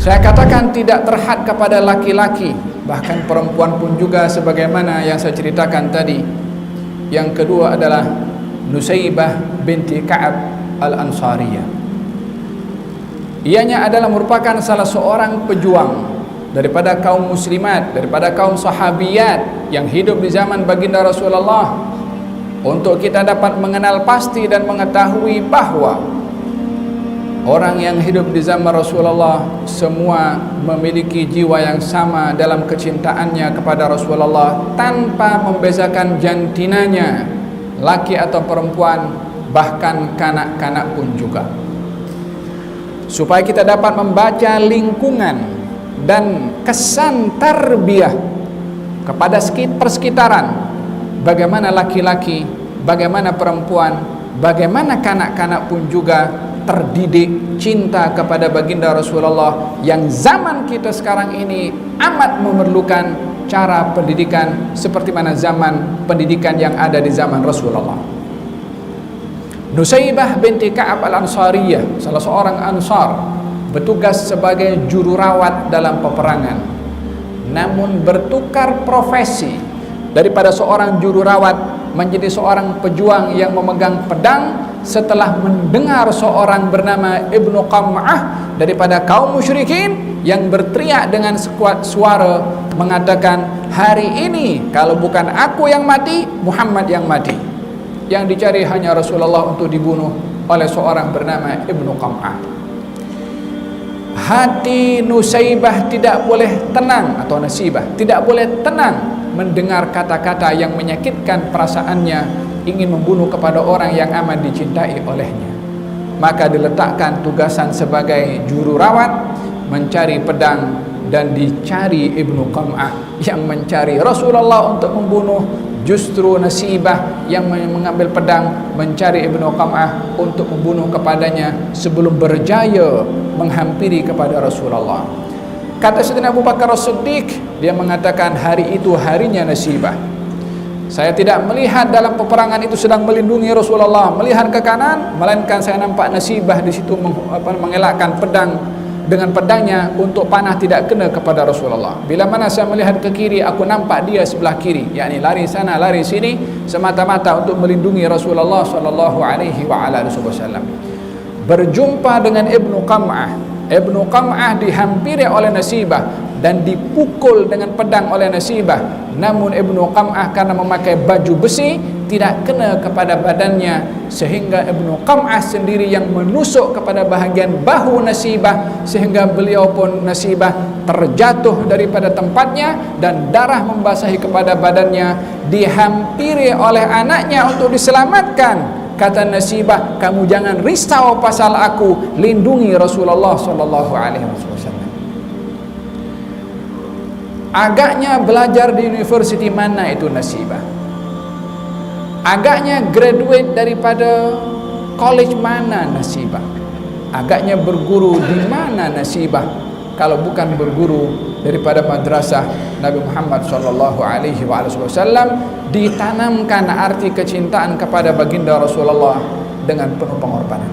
Saya katakan tidak terhad kepada laki-laki, bahkan perempuan pun juga sebagaimana yang saya ceritakan tadi. Yang kedua adalah Nusaybah binti Ka'ab al-Ansariyah. Ianya adalah merupakan salah seorang pejuang daripada kaum muslimat, daripada kaum sahabiyat yang hidup di zaman baginda Rasulullah. Untuk kita dapat mengenal pasti dan mengetahui bahwa orang yang hidup di zaman Rasulullah semua memiliki jiwa yang sama dalam kecintaannya kepada Rasulullah, tanpa membezakan jantinanya, laki atau perempuan, bahkan kanak-kanak pun juga. Supaya kita dapat membaca lingkungan dan kesan tarbiyah kepada persekitaran, bagaimana laki-laki, bagaimana perempuan, bagaimana kanak-kanak pun juga terdidik cinta kepada baginda Rasulullah, yang zaman kita sekarang ini amat memerlukan cara pendidikan seperti mana zaman pendidikan yang ada di zaman Rasulullah. Nusaybah binti Ka'ab al-Ansariyah, salah seorang Ansar, bertugas sebagai jururawat dalam peperangan, namun bertukar profesi daripada seorang jururawat menjadi seorang pejuang yang memegang pedang setelah mendengar seorang bernama Ibnu Qam'ah daripada kaum musyrikin yang berteriak dengan sekuat suara mengatakan, hari ini kalau bukan aku yang mati, Muhammad yang mati. Yang dicari hanya Rasulullah untuk dibunuh oleh seorang bernama Ibnu Qam'ah. Hati Nusaybah tidak boleh tenang, atau Nasibah tidak boleh tenang mendengar kata-kata yang menyakitkan perasaannya, ingin membunuh kepada orang yang amat dicintai olehnya. Maka diletakkan tugasan sebagai juru rawat mencari pedang, dan dicari Ibnu Qam'ah yang mencari Rasulullah untuk membunuh. Justru Nasibah yang mengambil pedang mencari Ibnu Qam'ah untuk membunuh kepadanya sebelum berjaya menghampiri kepada Rasulullah. Kata Sayyidina Abu Bakar As-Siddiq, dia mengatakan hari itu harinya Nasibah. Saya tidak melihat dalam peperangan itu sedang melindungi Rasulullah, melihat ke kanan, melainkan saya nampak Nasibah di situ mengelakkan pedang dengan pedangnya untuk panah tidak kena kepada Rasulullah. Bila mana saya melihat ke kiri, aku nampak dia sebelah kiri, yakni lari sana lari sini semata-mata untuk melindungi Rasulullah sallallahu alaihi wasallam. Berjumpa dengan Ibnu Qam'ah. Ibnu Qam'ah dihampiri oleh Nasibah dan dipukul dengan pedang oleh Nasibah. Namun Ibnu Qam'ah karena memakai baju besi tidak kena kepada badannya, sehingga Ibnu Qam'ah sendiri yang menusuk kepada bahagian bahu Nasibah, sehingga beliau pun Nasibah terjatuh daripada tempatnya dan darah membasahi kepada badannya. Dihampiri oleh anaknya untuk diselamatkan. Kata Nasibah, kamu jangan risau pasal aku, lindungi Rasulullah sallallahu alaihi wasallam. Agaknya belajar di universiti mana itu Nasibah? Agaknya graduate daripada college mana Nasibah? Agaknya berguru di mana Nasibah? Kalau bukan berguru daripada madrasah Nabi Muhammad sallallahu alaihi wasallam, ditanamkan arti kecintaan kepada baginda Rasulullah dengan penuh pengorbanan.